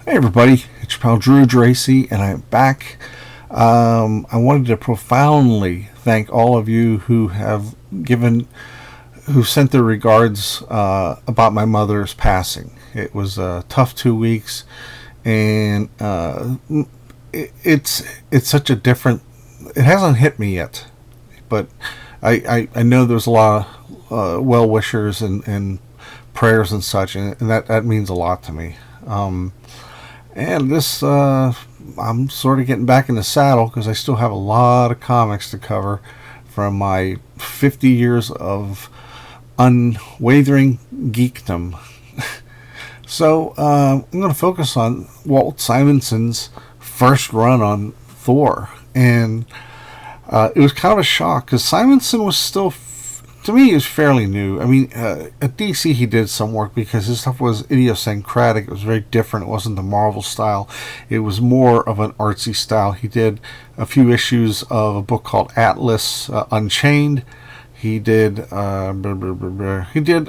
Hey everybody, it's your pal Drew Dracy, and I'm back. I wanted to profoundly thank all of you who have who sent their regards about my mother's passing. It was a tough 2 weeks, and it's such a different. It hasn't hit me yet, but I know there's a lot of well wishers and prayers and such, and that means a lot to me. And this, I'm sort of getting back in the saddle because I still have a lot of comics to cover from my 50 years of unwavering geekdom. So I'm going to focus on Walt Simonson's first run on Thor. And it was kind of a shock because Simonson was still, to me, he was fairly new. I mean, at DC he did some work because his stuff was idiosyncratic. It was very different. It wasn't the Marvel style. It was more of an artsy style. He did a few issues of a book called Atlas Unchained. He did he did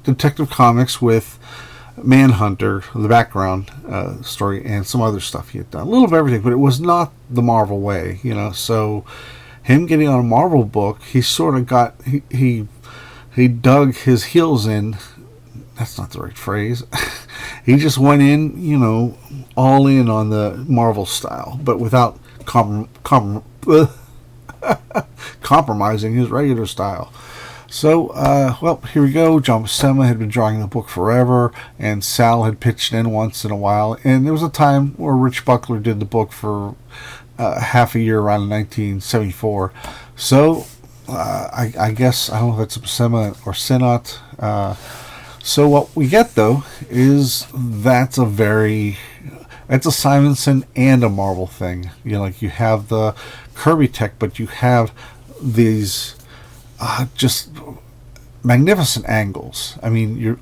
Detective Comics with Manhunter, the background story, and some other stuff he had done. A little of everything, but it was not the Marvel way, so him getting on a Marvel book, he sort of got he dug his heels in. That's not the right phrase. He just went in, all in on the Marvel style, but without compromising his regular style. So, here we go. John Buscema had been drawing the book forever, and Sal had pitched in once in a while. And there was a time where Rich Buckler did the book for half a year around 1974. So, I guess, I don't know if it's Buscema or Sinnott. So what we get, though, is it's a Simonson and a Marvel thing. You have the Kirby tech, but you have these just magnificent angles. I mean, you're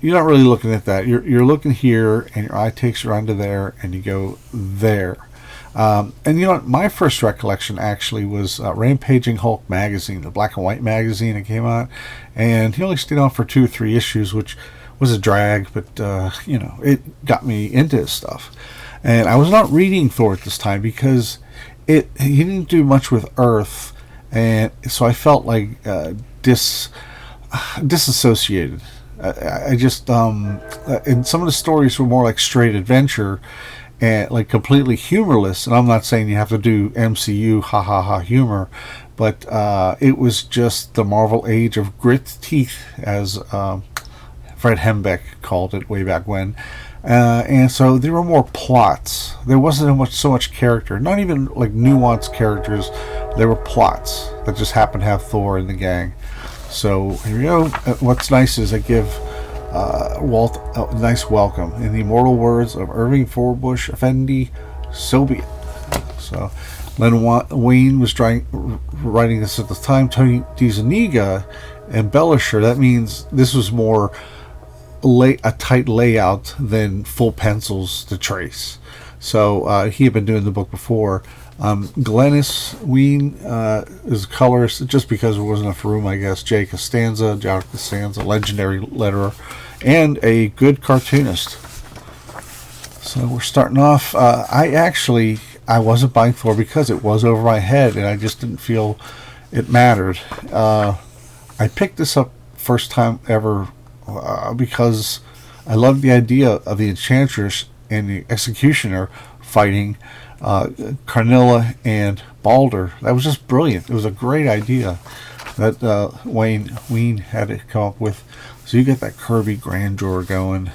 not really looking at that. You're looking here, and your eye takes you around to there, and you go there. And my first recollection actually was Rampaging Hulk magazine, the black and white magazine that came out, and he only stayed on for 2 or 3 issues, which was a drag, but it got me into his stuff. And I was not reading Thor at this time because he didn't do much with Earth. And so I felt like disassociated. I just and some of the stories were more like straight adventure and like completely humorless. And I'm not saying you have to do MCU ha ha ha humor, but it was just the Marvel age of grit teeth, as Fred Hembeck called it way back when. And so there were more plots. There wasn't so much character, not even like nuanced characters. There were plots that just happened to have Thor in the gang. So here we go. What's nice is I give Walt a nice welcome. In the immortal words of Irving Forbush Effendi, so be it. So Len Wein was writing this at the time. Tony DeZuniga embellisher. That means this was more a tight layout than full pencils to trace. So he had been doing the book before. Glennis Ween is a colorist, just because there wasn't enough room, I guess. John Costanza, legendary letterer, and a good cartoonist. So we're starting off. I wasn't buying Thor because it was over my head, and I just didn't feel it mattered. I picked this up first time ever because I loved the idea of the Enchantress and the Executioner fighting Carnilla and Balder. That was just brilliant. It was a great idea that Ween had to come up with. So you get that Kirby grandeur going.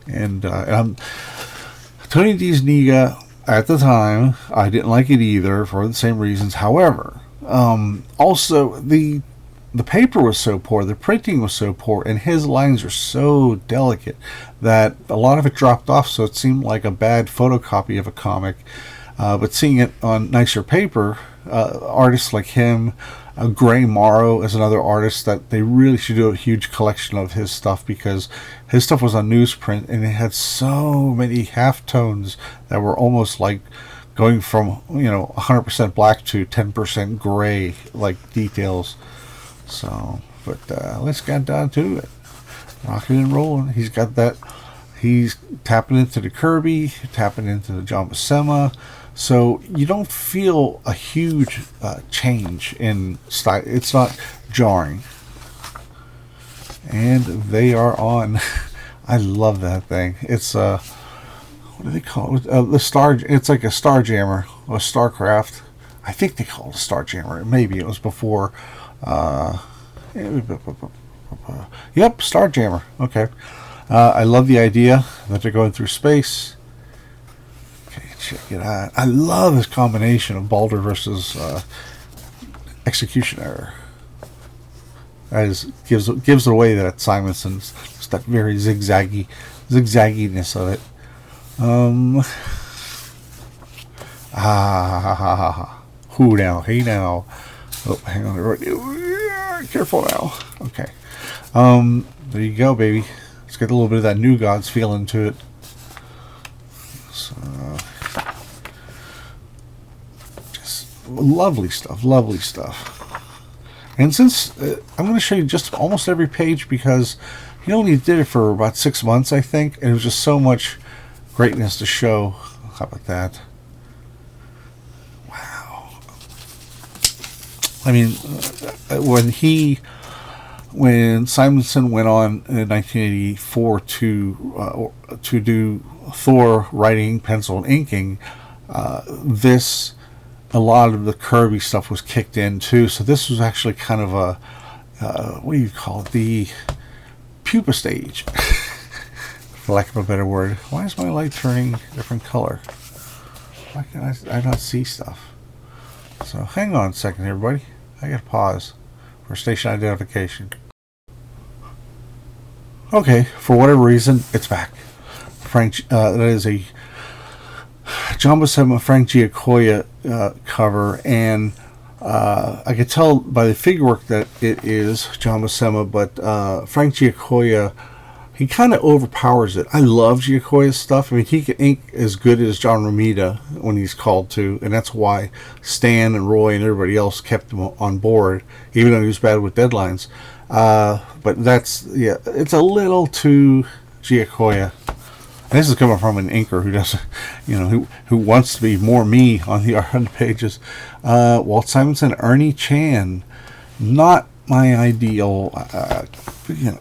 And Tony DeZuniga, at the time, I didn't like it either for the same reasons. However, also the paper was so poor, the printing was so poor, and his lines were so delicate that a lot of it dropped off, so it seemed like a bad photocopy of a comic. But seeing it on nicer paper, artists like him, Gray Morrow is another artist that they really should do a huge collection of his stuff, because his stuff was on newsprint, and it had so many halftones that were almost like going from 100% black to 10% gray, like details. So, but let's get down to it. Rocking and rolling. he's tapping into the Kirby, tapping into the John Buscema, so you don't feel a huge change in style. It's not jarring. And they are on. I love that thing. It's what do they call it? The Star. It's like a Starjammer or Starcraft. I think they call it a Starjammer. Maybe it was before. Yep, Starjammer. Okay. I love the idea that they're going through space. Okay, check it out. I love this combination of Balder versus Executioner. That is, gives it away that Simonson's just that very zigzagginess of it. Who now? Hey now. Oh, hang on. Careful now. Okay. There you go, baby. Let's get a little bit of that New Gods feeling to it. So, just lovely stuff. Lovely stuff. And since I'm going to show you just almost every page because he only did it for about 6 months, I think, and it was just so much greatness to show. How about that? Wow. I mean, when Simonson went on in 1984 to do Thor writing, pencil, and inking, a lot of the Kirby stuff was kicked in too. So this was actually kind of a what do you call it? The pupa stage, for lack of a better word. Why is my light turning a different color? Why can I not see stuff? So hang on a second, everybody. I gotta pause for station identification. Okay, for whatever reason, it's back. Frank, that is a John Buscema, Frank Giacoia cover, and I could tell by the figure work that it is John Buscema, but Frank Giacoia, he kind of overpowers it. I love Giacoia's stuff. I mean, he can ink as good as John Romita when he's called to, and that's why Stan and Roy and everybody else kept him on board, even though he was bad with deadlines. But that's, yeah, it's a little too Giacoia. This is coming from an inker who doesn't, who wants to be more me on the pages. Walt Simonson, Ernie Chan, not my ideal,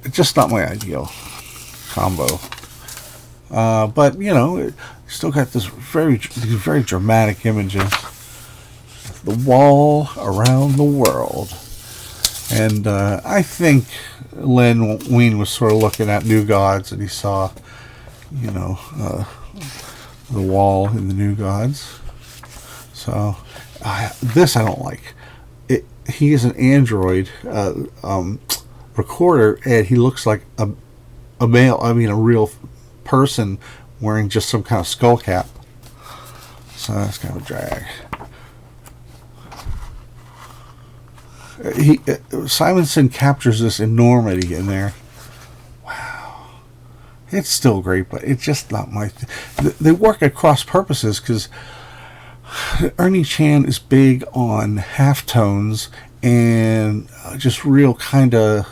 just not my ideal combo. But still got these very dramatic images. The wall around the world, and I think Len Wein was sort of looking at New Gods, and he saw. The wall in the New Gods. So this I don't like. He is an android recorder, and he looks like a male. I mean, a real person wearing just some kind of skull cap. So that's kind of a drag. Simonson captures this enormity in there. It's still great, but it's just not my they work at cross purposes because Ernie Chan is big on halftones and just real kind of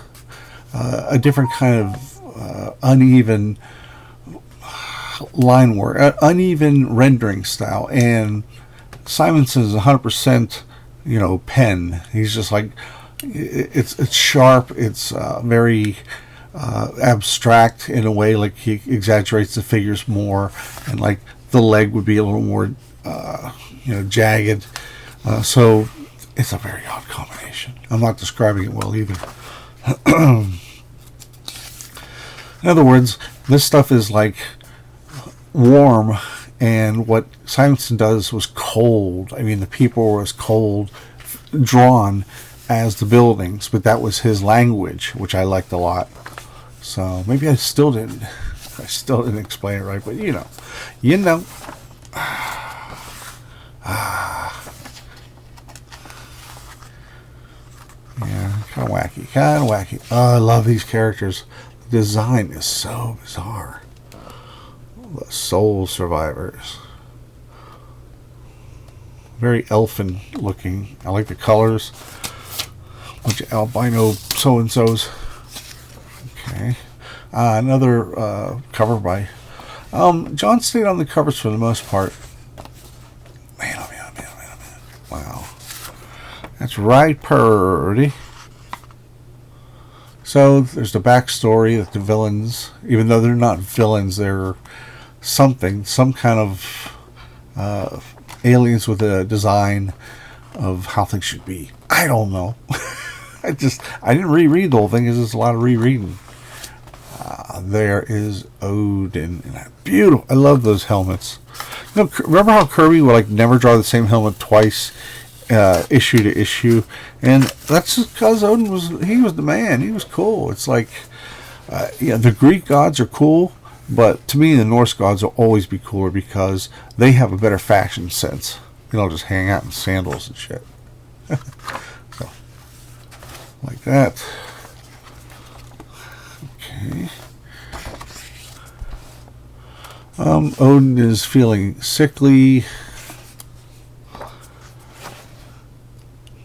a different kind of uneven line work, uneven rendering style. And Simonson is 100%, pen. He's just like it's sharp. It's very. Abstract in a way, like he exaggerates the figures more, and like the leg would be a little more jagged, so it's a very odd combination. I'm not describing it well either. In other words, this stuff is like warm, and what Simonson does was cold. I mean, the people were as cold drawn as the buildings, but that was his language, which I liked a lot. So maybe I still didn't explain it right, but yeah, kind of wacky. Oh, I love these characters. The design is so bizarre. The soul survivors, very elfin looking. I like the colors. Bunch of albino so-and-sos. Okay. Another cover by John stayed on the covers for the most part. Man, oh man, oh man, oh man, oh man. Wow. That's right, Purdy. So there's the backstory that the villains, even though they're not villains, they're something, some kind of aliens with a design of how things should be. I don't know. I didn't reread the whole thing because there's a lot of rereading. There is Odin. Beautiful. I love those helmets. You know, remember how Kirby would like never draw the same helmet twice, issue to issue, and that's just because Odin was the man. He was cool. It's like, yeah, the Greek gods are cool, but to me the Norse gods will always be cooler because they have a better fashion sense. You know, just hang out in sandals and shit. So, like that. Okay. Odin is feeling sickly.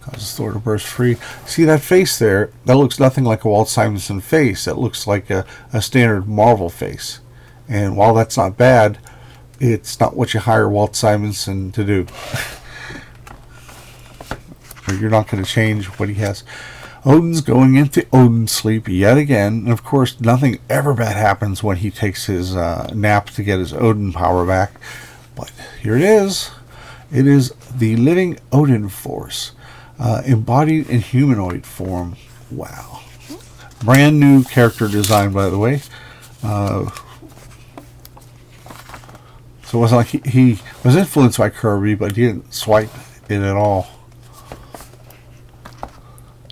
Causes Thor to burst free. See that face there? That looks nothing like a Walt Simonson face. That looks like a standard Marvel face. And while that's not bad, it's not what you hire Walt Simonson to do. You're not going to change what he has. Odin's going into Odin sleep yet again. And of course, nothing ever bad happens when he takes his nap to get his Odin power back. But here it is. It is the living Odin force, embodied in humanoid form. Wow. Brand new character design, by the way. So it wasn't like he was influenced by Kirby, but he didn't swipe it at all.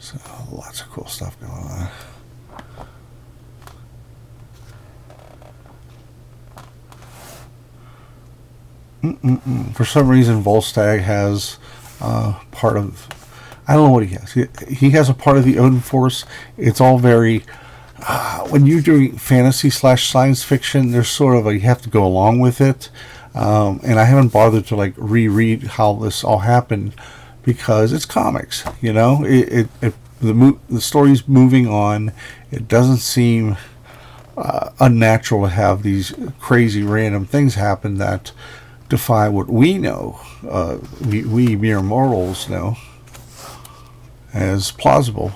So lots of cool stuff going on. For some reason, Volstagg has part of... I don't know what he has. He has a part of the Odin Force. It's all very... when you're doing fantasy / science fiction, there's sort of you have to go along with it. And I haven't bothered to like reread how this all happened because it's comics. You know, the story's moving on. It doesn't seem unnatural to have these crazy random things happen that defy what we know, we mere mortals know, as plausible.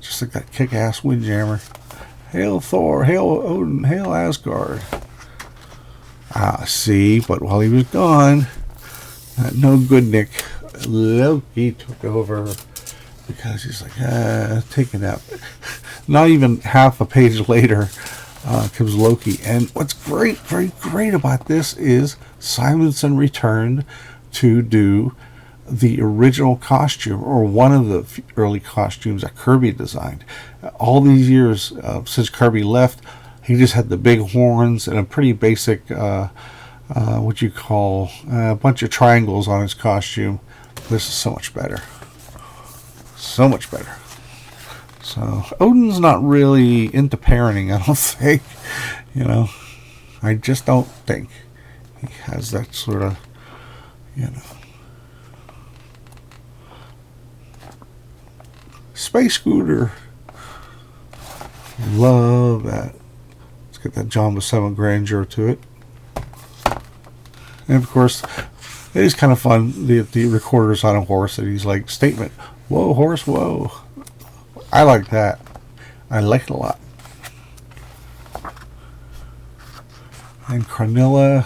Just like that kick-ass windjammer. Hail Thor, hail Odin, hail Asgard. See, but while he was gone, that no good Nick Loki took over because he's like, take a nap. Not even half a page later, comes Loki. And what's great, very great about this is Simonson returned to do the original costume, or one of the early costumes that Kirby designed. All these years since Kirby left, he just had the big horns and a pretty basic, what you call, a bunch of triangles on his costume. This is so much better. So much better. So, Odin's not really into parenting, I don't think. You know, I just don't think he has that sort of, you know. Space Scooter. Love that. Let's get that John Buscema grandeur to it. And of course, it is kind of fun. The recorder's on a horse and he's like, statement, whoa, horse, whoa. I like that. I like it a lot. And Carnilla.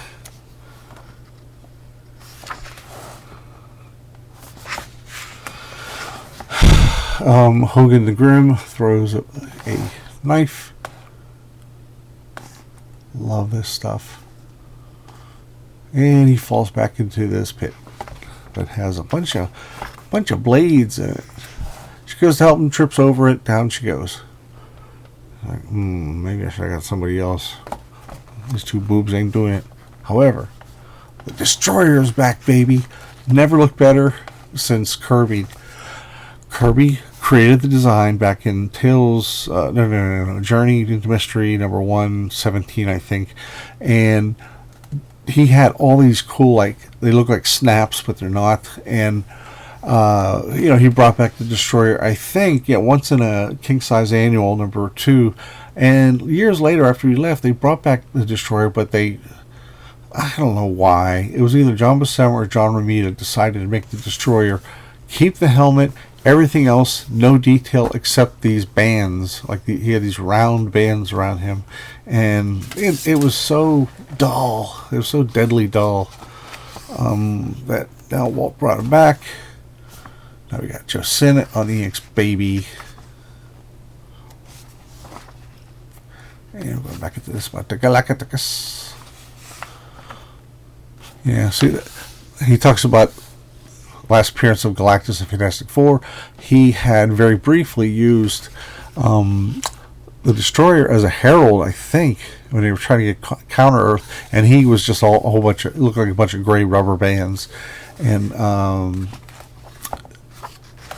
Hogan the Grim throws a knife. Love this stuff. And he falls back into this pit that has a bunch of blades in it. She goes to help him, trips over it, down she goes. Like, maybe I should have got somebody else. These two boobs ain't doing it. However, the Destroyer's back, baby. Never looked better since Kirby. Kirby created the design back in Tales, Journey into Mystery number 117, I think, and he had all these cool, like, they look like snaps, but they're not, and he brought back the Destroyer, I think, once in a king-size annual, #2. And years later, after he left, they brought back the Destroyer, but I don't know why. It was either John Buscema or John Romita decided to make the Destroyer keep the helmet, everything else, no detail except these bands. He had these round bands around him, and it was so dull. It was so deadly dull. That now Walt brought him back. Now we got Joe Sinnott on the Inks, baby. And we're going back into this one. The Galacticus. Yeah, see that he talks about last appearance of Galactus in Fantastic Four. He had very briefly used the Destroyer as a herald, I think, when they were trying to get counter Earth, and he was just a whole bunch of, it looked like a bunch of gray rubber bands. And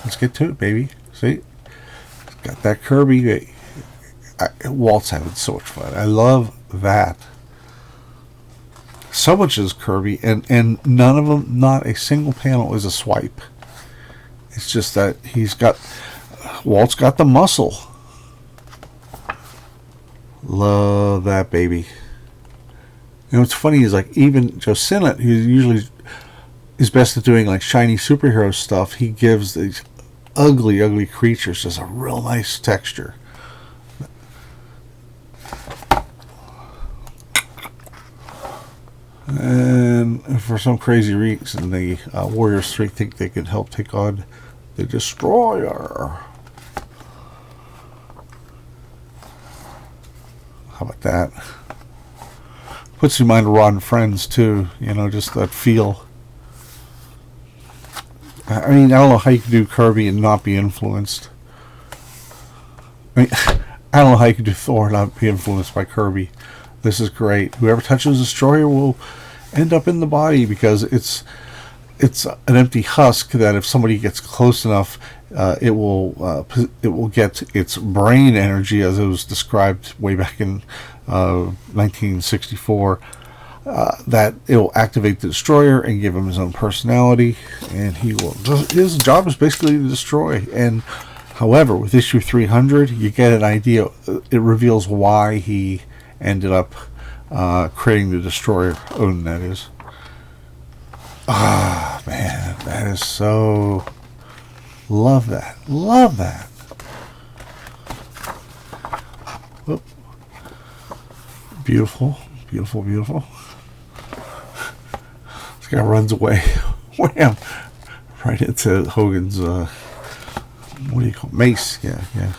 let's get to it, baby. See, got that Kirby. Walt's having so much fun. I love that. So much is Kirby, and none of them, not a single panel is a swipe. It's just that Walt's got the muscle. Love that, baby. What's funny is, even Joe Sinnott, who usually is best at doing shiny superhero stuff, he gives these ugly creatures just a real nice texture. And for some crazy reason, the Warriors 3 think they can help take on the Destroyer. How about that? Puts you in mind of Rod and Friends, too. Just that feel. I don't know how you can do Kirby and not be influenced. I don't know how you can do Thor and not be influenced by Kirby. This is great. Whoever touches the Destroyer will end up in the body, because it's an empty husk that if somebody gets close enough, it will get its brain energy, as it was described way back in 1964. That it will activate the Destroyer and give him his own personality, and his job is basically to destroy. And however, with issue 300, you get an idea. It reveals why he ended up creating the Destroyer, Odin, that is. Man, that is so... Love that. Whoop. Beautiful. This guy runs away. Wham! Right into Hogan's, what do you call it? Mace. Yeah.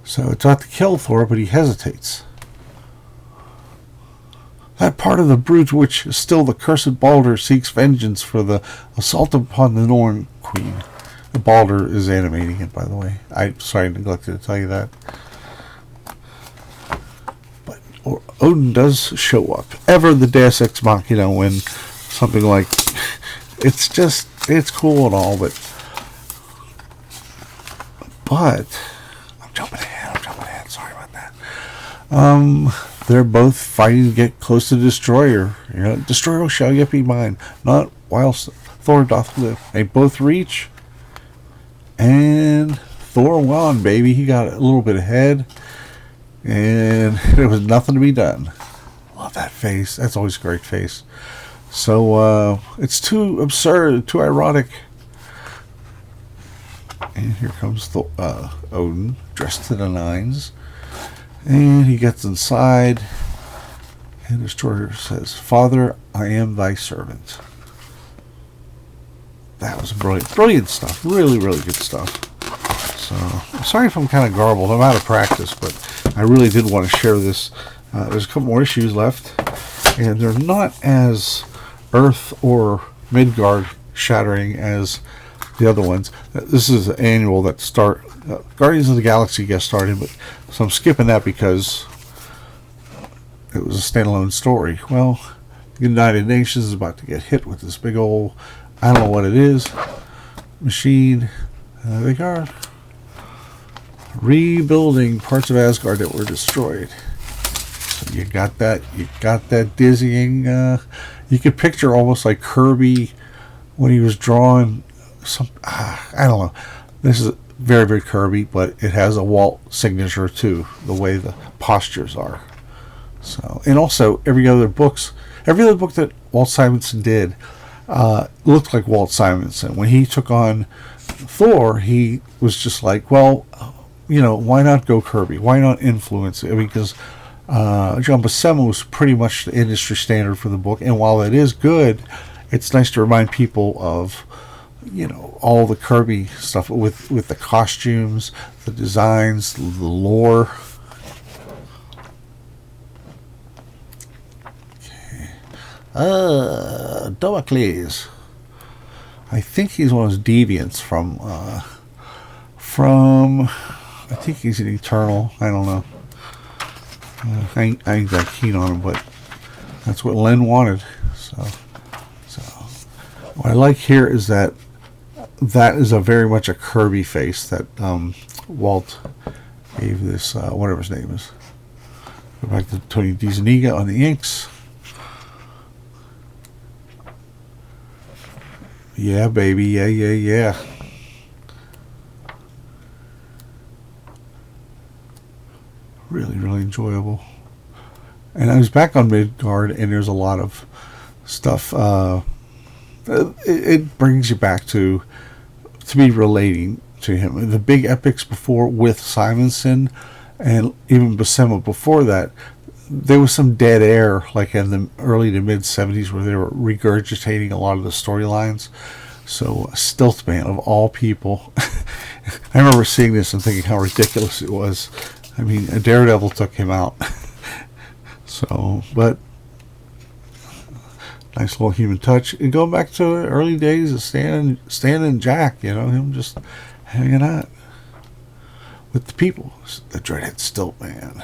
So it's about to kill Thor, but he hesitates. That part of the brood which is still the cursed Balder seeks vengeance for the assault upon the Norn Queen. The Balder is animating it, by the way. I'm sorry I neglected to tell you that. But Odin does show up. Ever the Deus Ex Machina, when something like... It's cool and all, but... I'm jumping ahead. Sorry about that. They're both fighting to get close to the Destroyer. Destroyer shall yet be mine, not whilst Thor doth live. They both reach, and Thor won, baby. He got a little bit ahead, and there was nothing to be done. Love that face. That's always a great face. So it's too absurd, too ironic. And here comes Odin, dressed to the nines. And he gets inside. And the Destroyer says, "Father, I am thy servant." That was brilliant stuff. Really good stuff. So, I'm sorry if I'm kind of garbled. I'm out of practice, but I really did want to share this. There's a couple more issues left. And they're not as Earth or Midgard shattering as the other ones. This is an annual that Guardians of the Galaxy guest started, but so I'm skipping that because it was a standalone story. Well, the United Nations is about to get hit with this big old, I don't know what it is, machine There they are. Rebuilding parts of Asgard that were destroyed. So you got that. You got that dizzying. You could picture almost like Kirby when he was drawing some. I don't know. This is very, very Kirby, but it has a Walt signature too. The way the postures are. So, and also every other book that Walt Simonson did looked like Walt Simonson. When he took on Thor, he was just like, well, why not go Kirby? Why not influence it? I mean, because John Buscema was pretty much the industry standard for the book, and while it is good, it's nice to remind people of, all the Kirby stuff with the costumes, the designs, the lore. Damocles. I think he's one of those deviants from I think he's an Eternal. I don't know. I ain't that keen on him, but that's what Len wanted. So what I like here is that is a very much a Kirby face that Walt gave this whatever his name is. Go back to Tony DiZuniga on the inks. Yeah, baby. Yeah. Really, really enjoyable. And I was back on Midgard, and there's a lot of stuff. It brings you back to be relating to him. The big epics before with Simonson, and even Buscema before that, there was some dead air, like in the early to mid 70s, where they were regurgitating a lot of the storylines. So, Stealthman of all people, I remember seeing this and thinking how ridiculous it was. I mean, a Daredevil took him out. So, but nice little human touch. And going back to the early days of Stan and Jack, him just hanging out with the people. The dreaded Stealthman.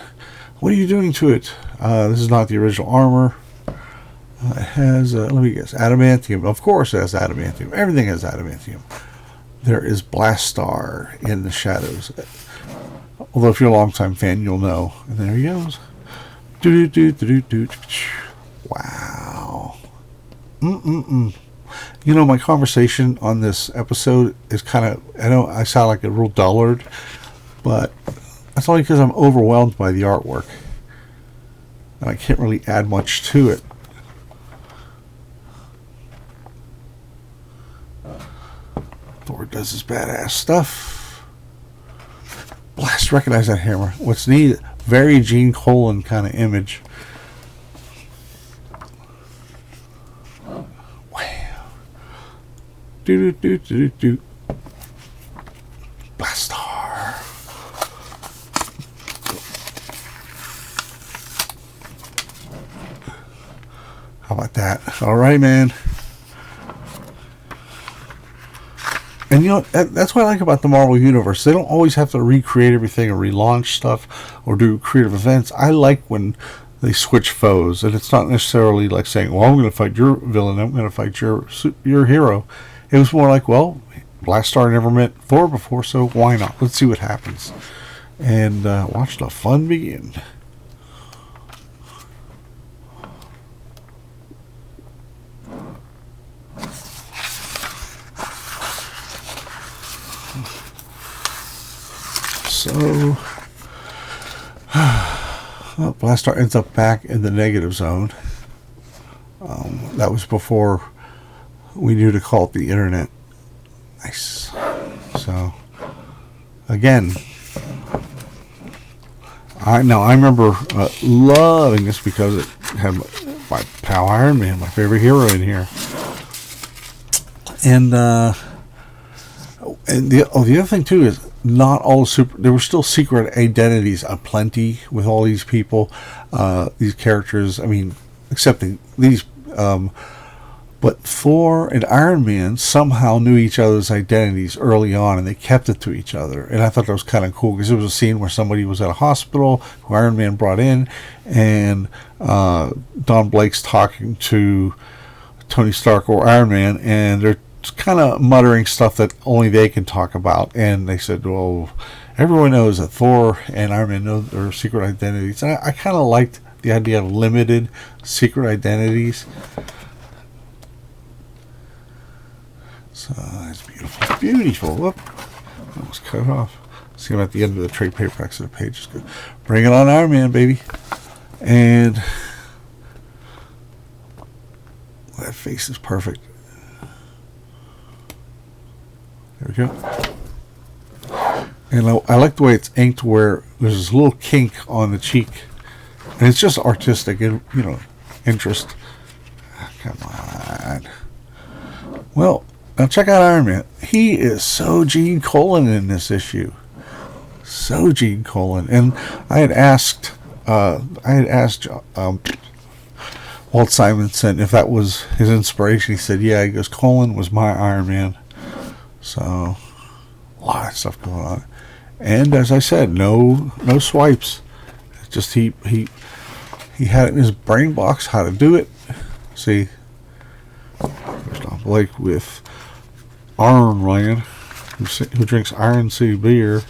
What are you doing to it? This is not the original armor. It has, let me guess, adamantium. Of course it has adamantium. Everything has adamantium. There is Blastar in the shadows. Although if you're a longtime fan, you'll know. And there he goes. Wow. My conversation on this episode is kind of, I know I sound like a real dullard, but that's only because I'm overwhelmed by the artwork. And I can't really add much to it. Thor does his badass stuff. Blast, recognize that hammer. What's neat, very Gene Colan kind of image. Wow. Do. Blastar. How about that? All right, man. And that's what I like about the Marvel Universe. They don't always have to recreate everything or relaunch stuff or do creative events. I like when they switch foes, and it's not necessarily like saying, well, I'm going to fight your villain, I'm going to fight your hero. It was more like, well, Blastar never met Thor before, so why not? Let's see what happens. And watch the fun begin. So, well, Blastar ends up back in the negative zone. That was before we knew to call it the internet. Nice. So, again, I remember loving this because it had my pal Iron Man, my favorite hero, in here. And the other thing too is, not all there were still secret identities aplenty with all these people, these characters. I mean, excepting these, but Thor and Iron Man somehow knew each other's identities early on, and they kept it to each other. And I thought that was kind of cool, because there was a scene where somebody was at a hospital who Iron Man brought in, and Don Blake's talking to Tony Stark or Iron Man, and they're kind of muttering stuff that only they can talk about. And they said, well, everyone knows that Thor and Iron Man know their secret identities. And I kind of liked the idea of limited secret identities. So that's beautiful. Beautiful. Whoop. Almost cut off. See, I'm at the end of the trade paperbacks of the page. Good. Bring it on, Iron Man, baby. And that face is perfect. There we go. And I like the way it's inked, where there's this little kink on the cheek, and it's just artistic and, you know, interest. Come on. Well, now check out Iron Man. He is so Gene Colan in this issue. So Gene Colan. And I had asked Walt Simonson if that was his inspiration. He said, yeah. He goes, Colan was my Iron Man. So a lot of stuff going on. And as I said, no swipes. It's just he had it in his brain box how to do it. See, there's Don Blake with Iron Man, who drinks Iron City beer.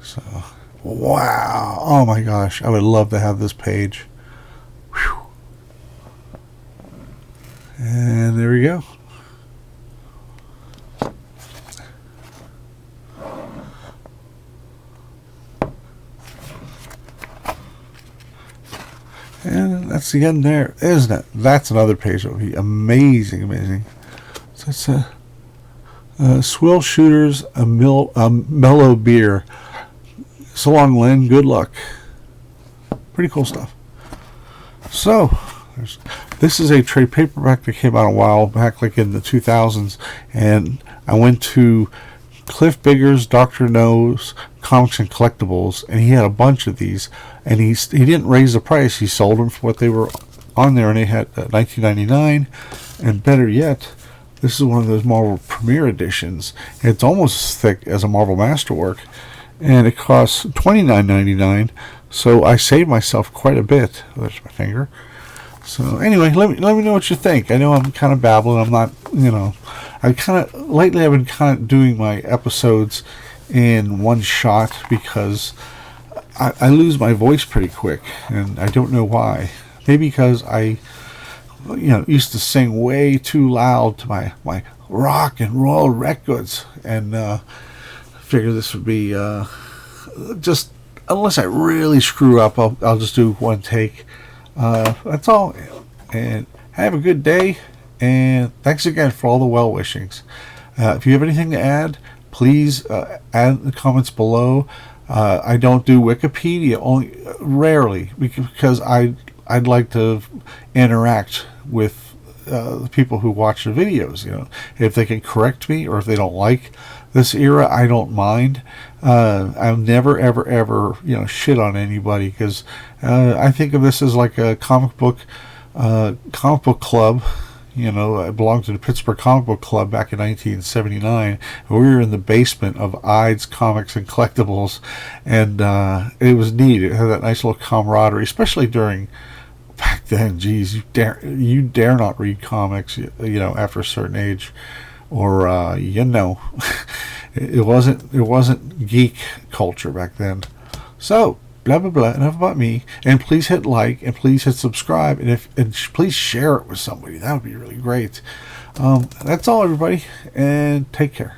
So, wow. Oh my gosh. I would love to have this page. Whew. And there we go. And that's the end there, isn't it? That's another page that would be amazing. So it's Swill Shooters, a mellow beer. So long, Len. Good luck. Pretty cool stuff. So, this is a trade paperback that came out a while back, like in the 2000s. And I went to Cliff Bigger's Dr. No's Comics and Collectibles, and he had a bunch of these. And he didn't raise the price. He sold them for what they were on there, and they had $19.99. And better yet, this is one of those Marvel Premiere Editions. It's almost as thick as a Marvel Masterwork, and it costs $29.99. So I saved myself quite a bit. There's my finger. So anyway, let me know what you think. I know I'm kind of babbling. I'm not, you know, lately I've been kind of doing my episodes in one shot because I lose my voice pretty quick, and I don't know why. Maybe because I, used to sing way too loud to my rock and roll records, and figure this would be just, unless I really screw up, I'll just do one take. That's all. And have a good day, and thanks again for all the well wishings. If you have anything to add, please add in the comments below. I don't do Wikipedia, only rarely, because I'd like to interact with the people who watch the videos. If they can correct me, or if they don't like this era, I don't mind. I'll never ever shit on anybody, because I think of this as like a comic book club. I belonged to the Pittsburgh Comic Book Club back in 1979. We were in the basement of Ides Comics and Collectibles, and it was neat. It had that nice little camaraderie, especially during back then. Geez, you dare not read comics, after a certain age, or it wasn't geek culture back then. So, blah blah blah, enough about me. And please hit like, and please hit subscribe, and please share it with somebody. That would be really great. That's all, everybody, and take care.